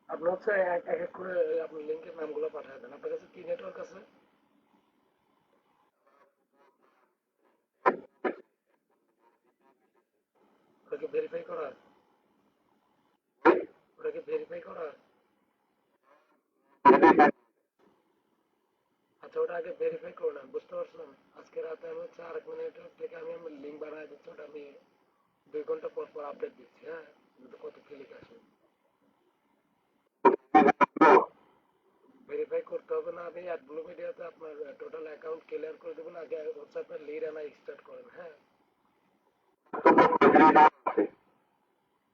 আপনি হচ্ছে এক এক এক করে আপনি লিঙ্কের নামগুলো পাঠিয়ে দেন। আপনার কাছে কি নেটওয়ার্ক আছে? ওটাকে ভেরিফাই করা? ওটাকে ভেরিফাই করা? আচ্ছা, ওটা আগে ভেরিফাই করে নেন, বুঝতে পারছেন? আজকে রাতে আমি হচ্ছে আরেক নেটওয়ার্ক থেকে আমি লিঙ্ক বানায় দিচ্ছি, ওটা আমি 2 ঘন্টা পর পর আপডেট দিচ্ছি, হ্যাঁ? কত ক্লিক আসে ভেরিফাই করতে হবে না। আমি অ্যাডব্লু মিডিয়াতে আপনার টোটাল অ্যাকাউন্ট ক্লিয়ার করে দেবেন। আগে হচ্ছে আপনার লিড আনা স্টার্ট করেন, হ্যাঁ?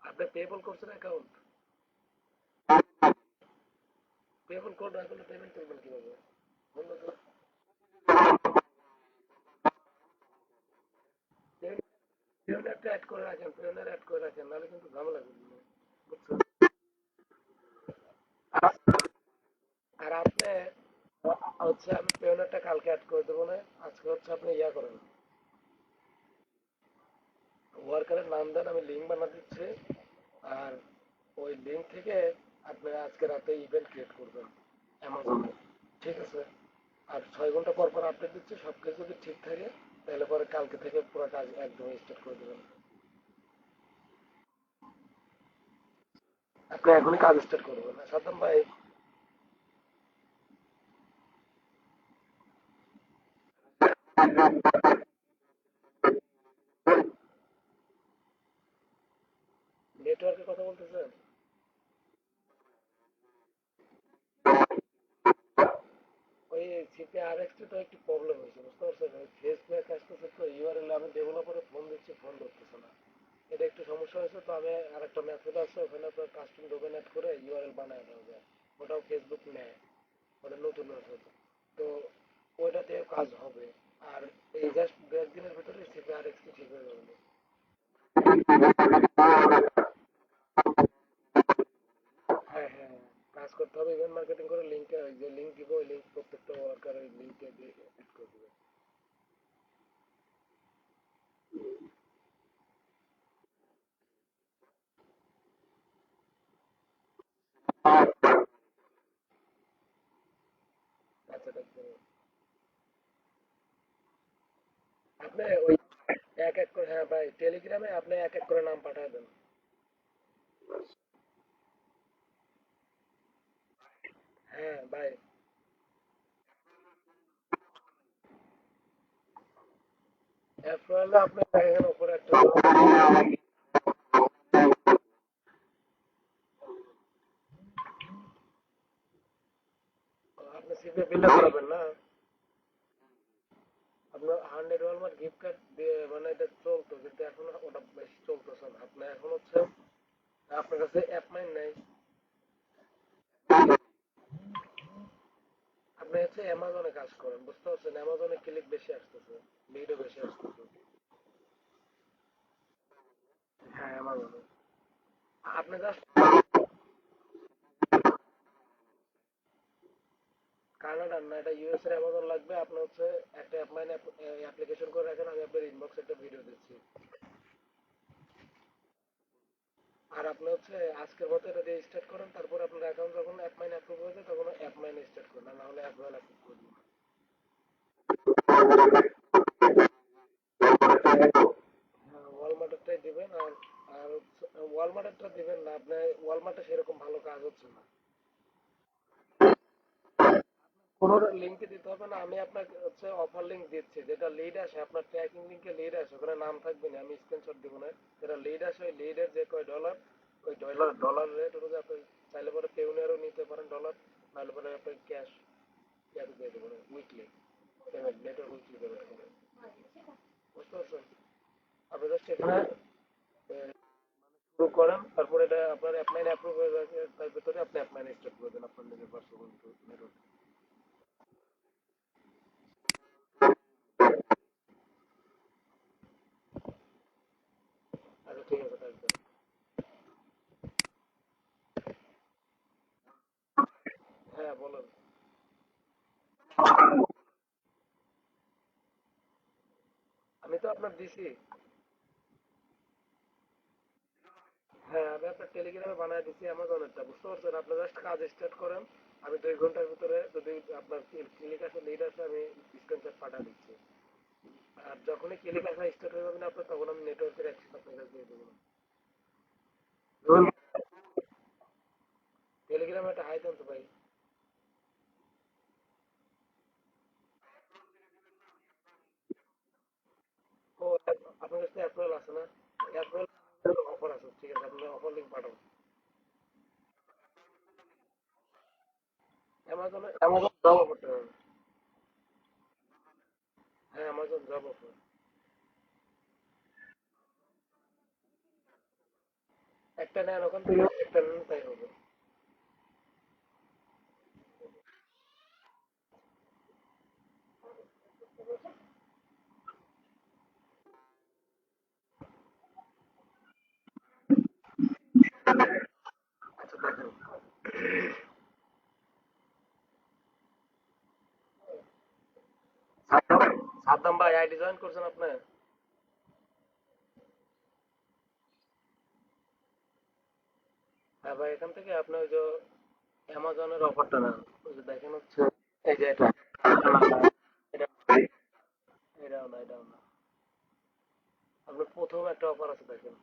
আপনি পেবল করছেন অ্যাকাউন্ট? পেবল কোড না করলে পেমেন্ট করবেন কিভাবে? বললো তো, পিওনারটা অ্যাড করে রাখেন, পিওনার অ্যাড করে রাখেন, নাহলে কিন্তু ঝামেলা করবে, বুঝছেন? আর আপনি হচ্ছে আমি পিওনারটা কালকে অ্যাড করে দেবো না। আজকে হচ্ছে আপনি ইয়া করেন, ওয়ার্কারের নাম দেন, আমি লিঙ্ক বানা দিচ্ছি। আর ওই লিঙ্ক থেকে আপনি আজকে রাতে ইভেন্ট ক্রিয়েট করবেন অ্যামাজনে, ঠিক আছে? আর 6 ঘন্টা পর পর আপডেট দিচ্ছি, সব কিছু যদি ঠিক থাকে তাহলে পরে কালকে থেকে পুরো কাজ একদম স্টার্ট করে দেবেন। আপনি এখনই কাজ স্টার্ট করবেন না সাদ্দাম ভাই? নেটওয়ার্কের কথা বলতেছেন? ওই সিপি আর এক্সটি তো একটু প্রবলেম হয়েছে, বুঝতে পারছেন? ওই ফেস ব্যাক আসতেছে, তো ইউআরএল আমি ডেভেলপারে ফোন দিচ্ছি, ফোন ধরতেছে না। এটা একটু সমস্যা হয়েছে, তো আমি আরেকটা মেথড আছে, ওখানে আপনার কাস্টম ডোমেন অ্যাড করে ইউআরএল বানায় দেওয়া যায়। ওটাও ফেসবুক নেয়, ওটা নতুন মেথড। তো ওইটাতে কাজ হবে। আর এই জাস্ট 2 একদিনের ভিতরে সিপি আর এক্সটি ঠিক হয়ে যাবে। হ্যাঁ, হ্যাঁ, হ্যাঁ। কাজ করতে হবে, ইভেন্ট মার্কেটিং করে লিঙ্কে, যে লিঙ্ক দিব ওই লিঙ্ক প্রত্যেকটা ওয়ার্কারের লিঙ্কে দিয়ে অ্যাড করে দিবে। আচ্ছা, দেখবেন। আপনি ওই এক এক করে, হ্যাঁ ভাই, টেলিগ্রামে আপনি এক এক করে নাম পাঠায় দেন। হ্যাঁ ভাই। এরপরে আপনি দেখেন উপরে একটা, আপনি সিপি বিলে করাবেন না? আপনার 100 ওয়ালমার্ট গিফট কার্ড দিয়ে মানে এটা চলতো, কিন্তু এখন ওটা বেশি চলতেছে না। আপনি এখন হচ্ছে আপনার কাছে অ্যাপ মাইন নাই। আপনি হচ্ছে অ্যামাজনে কাজ করেন, বুঝতে পারছেন? অ্যামাজনে ক্লিক বেশি আসতেছে, লিডও বেশি আসতেছে। হ্যাঁ, অ্যামাজনে। আপনি জাস্ট কানাডার না, এটা ইউএস এর অ্যামাজন লাগবে। আপনি হচ্ছে একটা অ্যাপ মাইন অ্যাপ্লিকেশন করে রাখেন, আমি আপনার ইনবক্সে একটা ভিডিও দিচ্ছি। আর আপনি হচ্ছে আজকের মতো এটা দিয়ে স্টার্ট করেন, তারপর আপনার অ্যাকাউন্ট যখন অ্যাপ মাইন অ্যাপ্রুভ হয়ে যায় তখন অ্যাপ মাইন স্টার্ট করেন, আর না হলে অ্যাপ মাইন অ্যাপ্রুভ করে দিন। হ্যাঁ, ওয়ালমার্টেরটাই দিবেন। আর আর ওয়ালমার্টেরটা দিবেন না, আপনি ওয়ালমার্টে সেরকম ভালো কাজ হচ্ছে না। কোনো লিঙ্কে দিতে হবে না, আমি আপনাকে হচ্ছে অফার লিঙ্ক দিচ্ছি, যেটা লিড আসে আপনার ট্র্যাকিং লিঙ্কে লিড আসে, ওখানে নাম থাকবে না, আমি স্ক্রিনশট দিব না। যেটা লিড আসে ওই লিডের যে কয় ডলার, ওই ডলার রেট অনুযায়ী আপনি চাইলে পরে পেউনিয়ারও নিতে পারেন ডলার, নাহলে পরে আপনি ক্যাশ ইয়াতে দিয়ে দেবেন weekly payment, network weekly payment করে, বুঝতে পারছেন? আপনি জাস্ট এখানে শুরু করেন, তারপরে এটা আপনার অ্যাপলাইন অ্যাপ্রুভ হয়ে যাবে, তার ভিতরে আপনি অ্যাপলাইন স্টার্ট করে দেন আপনার নিজের পার্সোনাল নেটওয়ার্ক। আচ্ছা, ঠিক আছে, তাই হ্যাঁ বলুন। আমি তো আপনার দিছি। হ্যাঁ, আমি আপনার আপনার টেলিগ্রামে বানায় দিচ্ছি অ্যামাজনেরটা, বুঝতে পারছেন? আপনি জাস্ট কাজ স্টার্ট করেন, আমি 2 ঘন্টার ভিতরে যদি আপনার ক্লিক আসে, লিড আসে, আমি স্ক্রিনশট পাঠিয়ে দিচ্ছি। আর যখনই ক্লিক আসা স্টার্ট হয়ে যাবে না আপনার, তখন আমি নেটওয়ার্কের অ্যাক্সেস আপনার কাছে দিয়ে দেবো। টেলিগ্রামে একটা হাই দেন তো ভাই। ও, আপনার কাছে অ্যাপ্রুয়াল আছে না? অ্যাপ্রুয়াল অফার আছে, ঠিক আছে, আপনি অফার লিঙ্ক পাঠান। অ্যামাজন জব অফারটা। হ্যাঁ, অ্যামাজন জব অফার। একটা নেন ওখান থেকে, একটা নেন তাই হবে। আচ্ছা দেখেন, সাদ্দাম সাদ্দাম ভাই আইডি জয়েন করছেন আপনি? হ্যাঁ ভাই, এখান থেকে আপনি ওই যে অ্যামাজনের অফারটা নেন। ওই যে দেখেন হচ্ছে, এই যে এটা, এটা এটাও না, এটাও না। আপনার প্রথম একটা অফার আছে দেখেন।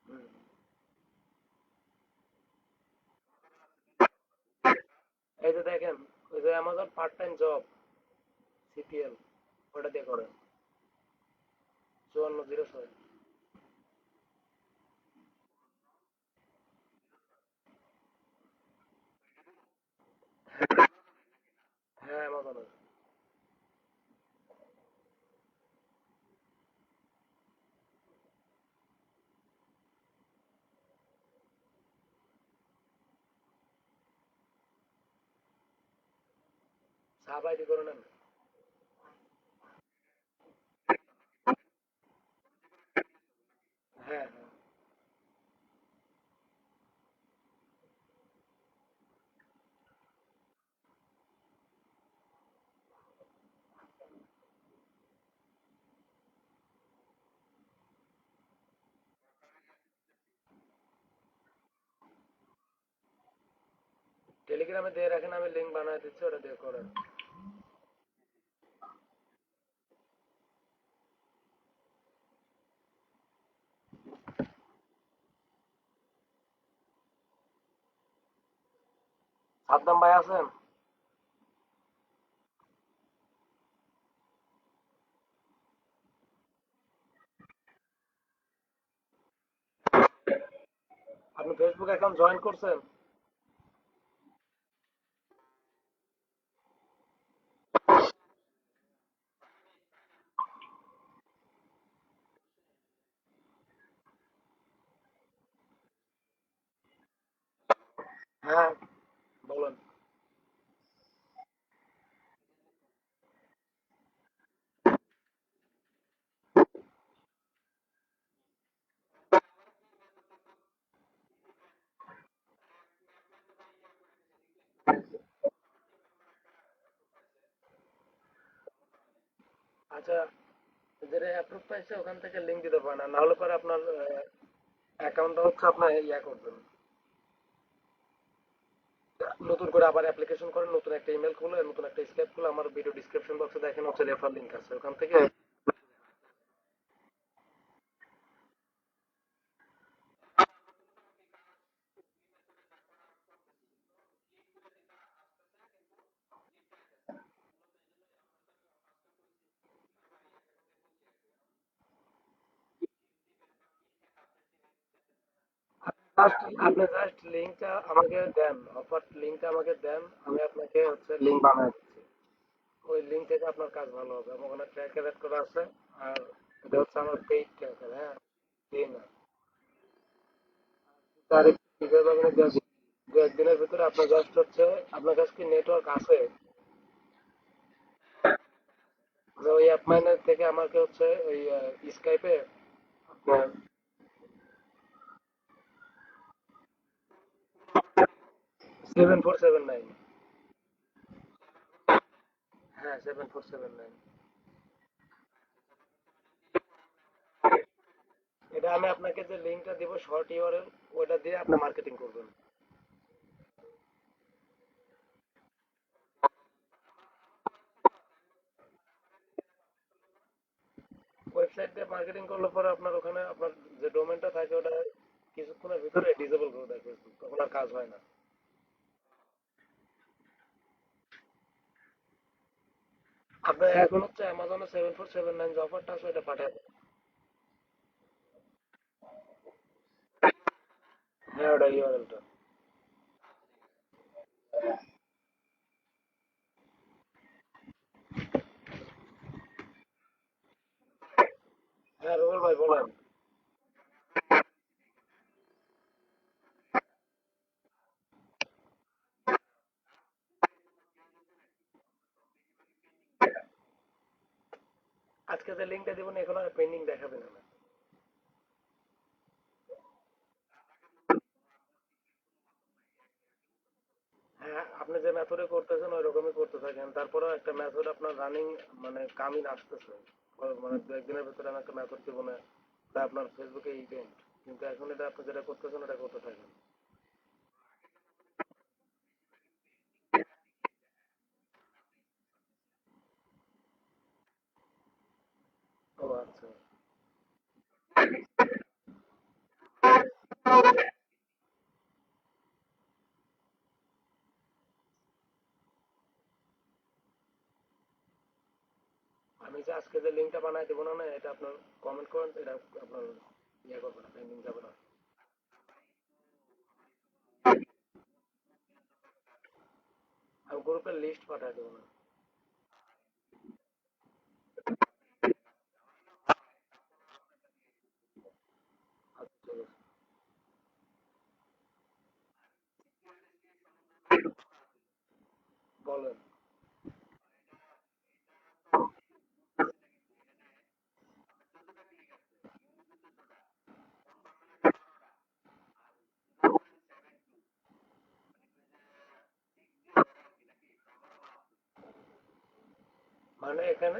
হুম। এই যে দেখেন, ওই যে Amazon part time job, CPL, ওটা দিয়ে করেন। 5406। হ্যাঁ, অ্যামাজনের। সাব আইডি করে নেন। হ্যাঁ, হ্যাঁ। টেলিগ্রামে দিয়ে রাখেন, আমি লিঙ্ক বানায় দিচ্ছি, ওটা দিয়ে করেন। সাদ্দাম ভাই আছেন? আপনি ফেসবুক অ্যাকাউন্ট জয়েন করছেন? হ্যাঁ, বলেন। আচ্ছা, যেটা অ্যাপ্রুভ পাইছে ওখান থেকে লিঙ্ক দিতে পারেন, আর না হলে পরে আপনার অ্যাকাউন্টটা হচ্ছে আপনার ইয়া করবেন, নতুন করে আবার অ্যাপ্লিকেশন করেন, নতুন একটা ইমেল খুলে, নতুন একটা স্ক্যাপ খুলে, আমার ভিডিও ডিসক্রিপশন বক্সে দেখেন হচ্ছে রেফার লিঙ্ক আছে, ওখান থেকে। আপনি জাস্ট লিঙ্কটা আমাকে দেন, অফার লিঙ্কটা আমাকে দেন, আমি আপনাকে হচ্ছে লিঙ্ক বানায় দিচ্ছি। ওই লিঙ্ক থেকে আপনার কাজ ভালো হবে, আমার ওখানে ট্র্যাকার অ্যাড করা আছে। আর এটা হচ্ছে আমার পেইড ট্র্যাকার, হ্যাঁ, এই না। তারিখ ঠিক হয়ে যাবে না, 2 একদিনের ভিতরে। আপনার জাস্ট হচ্ছে, আপনার কাছে কি নেটওয়ার্ক আছে? যে ওই অ্যাপ মাইনার থেকে আমাকে হচ্ছে ওই স্কাইপে আপনার, 7479। হ্যাঁ, 7479। এটা আমি আপনাকে যে লিঙ্কটা দিব শর্ট ইউআরএল, ওটা দিয়ে আপনি মার্কেটিং করবেন। ওয়েবসাইট দিয়ে মার্কেটিং করলে পরে আপনার ওখানে আপনার যে ডোমেনটা থাকে ওটা কিছুক্ষণের ভিতরে ডিসেবল করে দেয় ফেসবুক, তখন আর কাজ হয় না। আপনি এখন হচ্ছে অ্যামাজনে 7479 যে অফারটা আছে ওটা পাঠায় দেন। হ্যাঁ, ওটা ইউআরএলটা। হ্যাঁ রুবেল ভাই বলেন। আজকে যে লিঙ্কটা দিব না এখন আর পেন্ডিং দেখাবে না। হ্যাঁ, আপনি যে মেথডে করতেছেন ওই রকমই করতে থাকেন, তারপরেও একটা মেথড আপনার রানিং মানে কামিং আসতেছে। মানে দু একদিনের ভিতরে আমি একটা মেথড দিব না, তা আপনার ফেসবুকে ইভেন্ট, কিন্তু এখন এটা আপনি যেটা করতেছেন ওটা করতে থাকেন। ও আচ্ছা। আমি যে আজকে যে লিঙ্কটা বানাই দেবো না, এটা আপনার কমেন্ট করেন, এটা আপনার ইয়ে করবে না, পেন্ডিং যাবে না। আমি গ্রুপের লিস্ট পাঠাই দেবো না। আচ্ছা ঠিক আছে। বলেন। মানে এখানে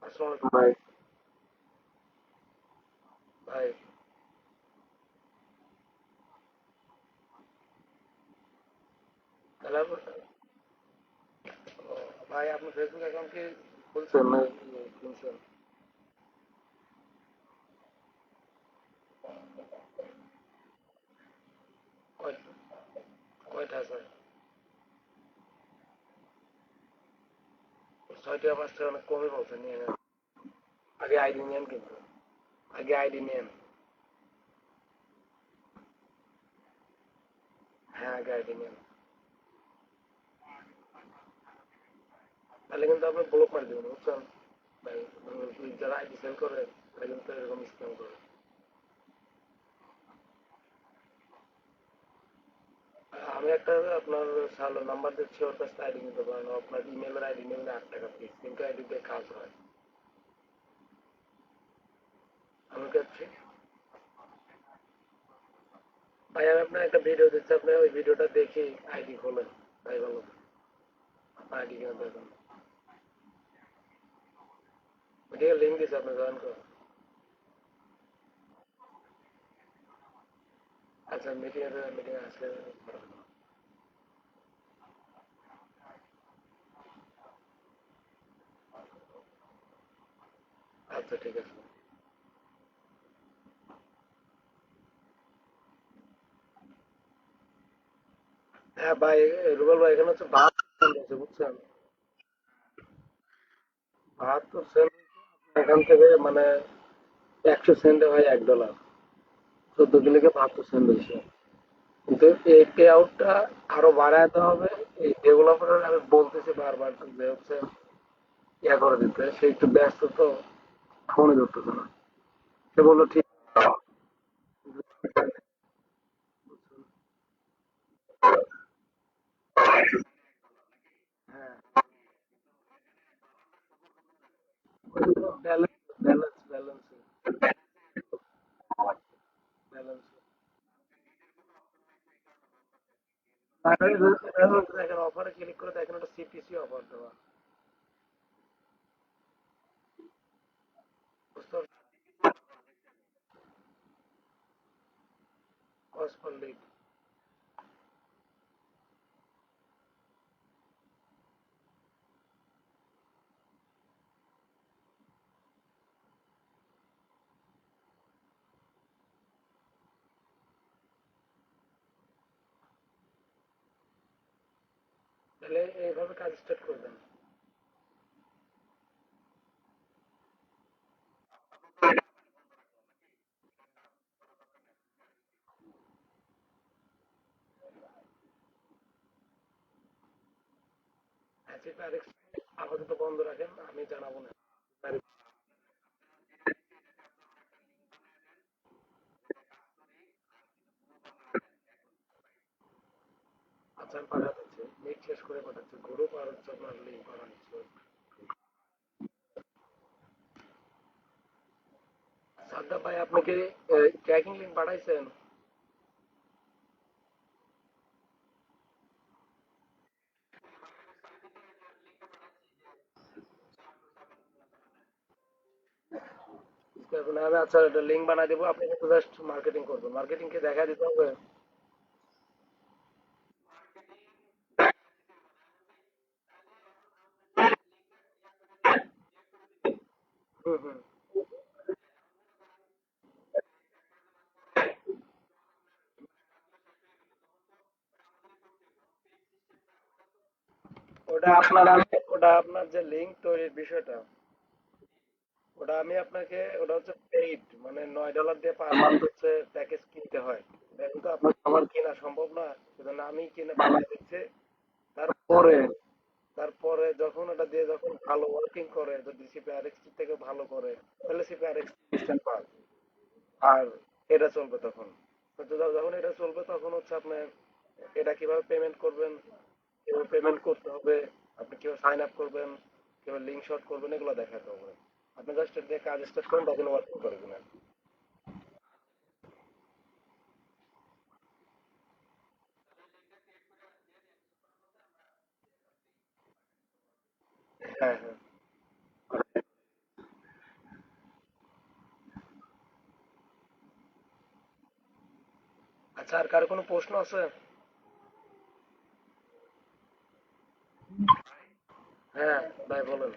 আসসালামু আলাইকুম ভাই। ভাই, তাহলে ভাই আপনি ফেসবুক অ্যাকাউন্ট কি খুলছেন না কিনছেন? কয়- কয়টা আছে? 6টা 5টা অনেক কমই বলছেন, নিয়ে নেন। আগে আইডি নেন কিন্তু, আগে আইডি নেন। হ্যাঁ আগে আইডি নেন, তাহলে কিন্তু আপনি ব্লক মারি দেবেন বুঝছেন ভাই। যারা আইডি সেল করে তারা কিন্তু এরকম স্ক্যাম করে। আমি একটা আপনার সালো নাম্বার দিচ্ছি, ওর কাছ থেকে আইডি নিতে পারেন। আপনার ইমেলের আইডি নেবেন 8 টাকা ফিস, কিন্তু আইডি দিয়ে কাজ হয়। আমি কাছে ভাই, আমি আপনার একটা ভিডিও দিচ্ছি, আপনি ওই ভিডিওটা দেখে আইডি খোলেন, তাই ভালো। আপনার আইডি কেন দেখেন, ওইদিকে লিঙ্ক দিচ্ছে, আপনি জয়েন করেন। আচ্ছা মিটিং আসলে। আচ্ছা ঠিক আছে। হ্যাঁ ভাই, রুবেল ভাই এখানে হচ্ছে 72 আছে বুঝছেন। 72 সেন্ট। এখান থেকে মানে 100 সেন্টে হয় $1। 14 দিনে 72 সেন্ট হয়েছে। কিন্তু এই পে আউটটা আরো বাড়াতে হবে। এই ডেভেলপার আমি বলতেছি বারবার যে হচ্ছে ইয়া করে দিতে, সে একটু ব্যস্ত তো, ফোনে ধরতেছে না। সে বললো ঠিক আছে। হ্যাঁ দেখেন অফারে ক্লিক করে দেখেন ওটা সিপিসি অফার দেওয়া, বুঝতে পারছেন? Cost per lead. তাহলে এইভাবে কাজ স্টার্ট করবেন। হ্যাচিপ আরেক্স আপাতত বন্ধ রাখেন, আমি জানাবো না। আচ্ছা আমি পাঠাচ্ছি, নেট শেষ করে পাঠাচ্ছি গ্রুপ আর হচ্ছে আপনার লিঙ্ক পাঠাচ্ছি। সাদ্দাম ভাই আপনাকে ট্র্যাকিং লিঙ্ক পাঠাইছেন? এখন আমি আচ্ছা একটা লিঙ্ক বানাই দেবো, আপনি কিন্তু জাস্ট মার্কেটিং করবেন, মার্কেটিং কে দেখা দিতে হবে। হুম হুম। ওটা আপনার যে লিঙ্ক তৈরির বিষয়টা, ওটা আমি আপনাকে, ওটা হচ্ছে পেইড, মানে $9 দিয়ে পার মান্থ হচ্ছে প্যাকেজ কিনতে হয়। এখন তো আপনার আমার কেনা সম্ভব না, সেজন্য আমি কিনে বানিয়ে দিচ্ছি। তারপরে তারপরে যখন ওটা দিয়ে যখন ভালো ওয়ার্কিং করে, যদি সিপিআরএক্স থেকে ভালো করে, তাহলে সিপিআরএক্স সিস্টেম পাবে, আর এটা চলবে তখন। তো যখন এটা চলবে তখন হচ্ছে আপনি এটা কিভাবে পেমেন্ট করবেন, কিভাবে পেমেন্ট করতে হবে, আপনি কিভাবে সাইন আপ করবেন, কিভাবে লিঙ্ক শর্ট করবেন, এগুলো দেখাতে হবে। আপনি জাস্ট দিয়ে কাজ স্টার্ট করেন, তখন ওয়ার্কিং করে কিনা। হ্যাঁ হ্যাঁ। আচ্ছা আর কারো কোনো প্রশ্ন আছে? হ্যাঁ ভাই বলেন।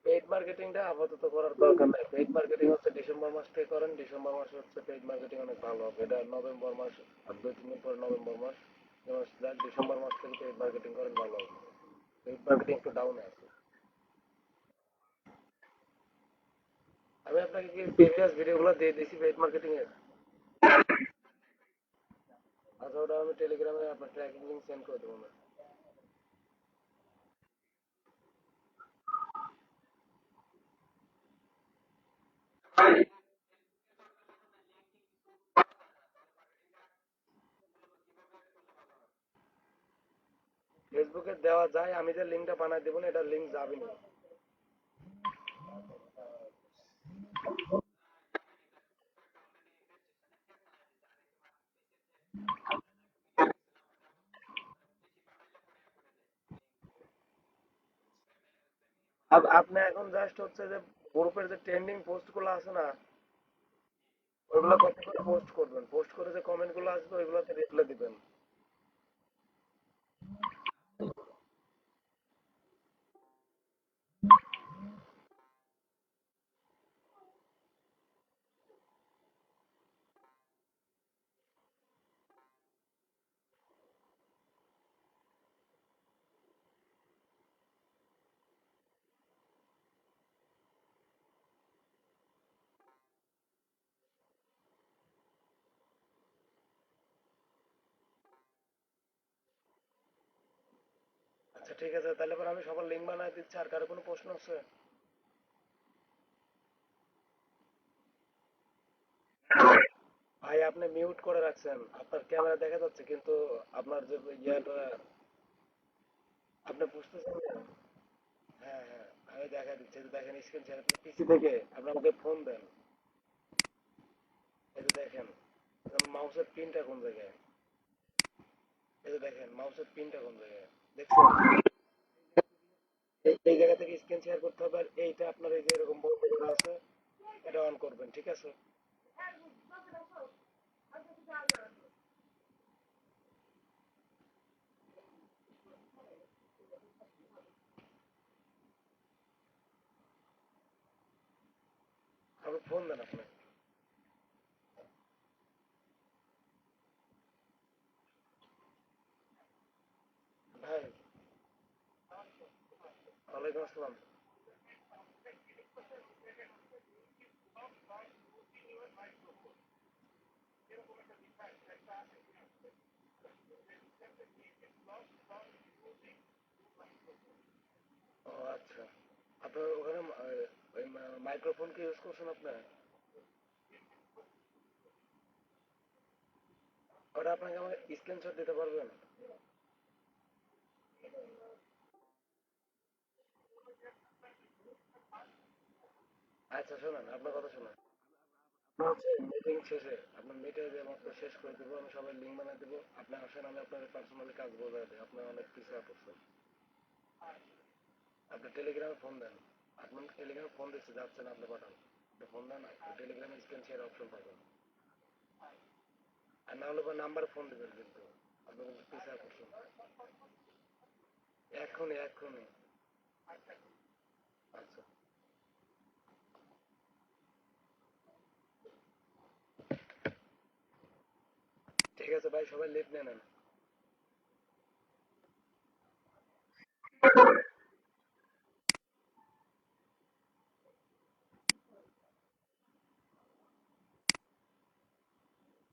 পেইড মার্কেটিংটা আপাতত করার দরকার নাই, পেইড মার্কেটিং হচ্ছে ডিসেম্বর মাস থেকে করেন, ডিসেম্বর মাসে হচ্ছে পেইড মার্কেটিং অনেক ভালো হবে। এটা নভেম্বর মাস, আর 2-3 দিন পরে নভেম্বর মাস, এই মাস যাক ডিসেম্বর মাস থেকে পেইড মার্কেটিং করেন ভালো হবে। পেইড মার্কেটিং একটু ডাউনে আছে। আমি আপনাকে কি প্রিভিয়াস ভিডিওগুলো দিয়ে দিয়েছি পেইড মার্কেটিং এর? আচ্ছা ওটা আমি টেলিগ্রামে আপনার ট্র্যাকিং লিংক সেন্ড করে দেবো না। ফেসবুকে দেওয়া যায়, আমি যে লিঙ্কটা বানাই দেবো না, এটা লিঙ্ক যাবে না। আপনি এখন জাস্ট হচ্ছে যে গ্রুপের যে ট্রেন্ডিং পোস্ট গুলো আছে না, ওইগুলো কপি করে পোস্ট করবেন, পোস্ট করে যে কমেন্ট গুলো আসবে ওইগুলোতে রিপ্লাই দিবেন। আচ্ছা ঠিক আছে, তাহলে পরে আমি সবার লিঙ্ক বানাই দিচ্ছি। আর কারো কোনো প্রশ্ন আছে? ভাই আপনি মিউট করে রাখছেন, আপনার ক্যামেরা দেখা যাচ্ছে কিন্তু আপনার যে ইয়াটা আপনি বুঝতেছেন না? হ্যাঁ হ্যাঁ। আমি দেখা দিচ্ছি, এই যে দেখেন স্ক্রিন শেয়ার, আপনি পিসি থেকে আপনি আমাকে ফোন দেন, এই যে দেখেন মাউসের পিনটা কোন জায়গায়, এই যে দেখেন মাউসের পিনটা কোন জায়গায় দেখছেন, এই জায়গা থেকে স্ক্রিন শেয়ার করতে হবে, আর এইটা আপনার এই যে এরকম বড় করে আছে, এটা অন করবেন, ঠিক আছে? আপনি ফোন দেন আপনি। ভাই, ওয়ালাইকুম আসসালাম। ও আচ্ছা, আপনার ওখানে ওই মাইক্রোফোন কি ইউজ করছেন আপনি? ওটা আপনাকে আমাকে স্ক্রিনশট দিতে পারবেন? আচ্ছা শোনেন, আপনার কথা শোনেন, আপনার হচ্ছে মিটিং শেষে আপনার মিটে যে মাত্র শেষ করে দেবো, আমি সবাই লিঙ্ক বানিয়ে দেবো, আপনি আসেন, আমি আপনার পার্সোনালি কাজ বোঝাই দিই, আপনি অনেক পিছিয়ে পড়ছেন। আপনি টেলিগ্রামে ফোন দেন, আপনার টেলিগ্রামে ফোন দিচ্ছে, যাচ্ছেন আপনি পাঠান, আপনি ফোন দেন, টেলিগ্রামে স্ক্রিন শেয়ার অপশন পাবেন, আর না হলে বা নাম্বার ফোন দেবেন, কিন্তু আপনি কিন্তু পিছিয়ে পড়ছেন। এক্ষুনি এক্ষুনি। আচ্ছা, ঠিক আছে ভাই, সবাই লিভ নিয়ে নেন।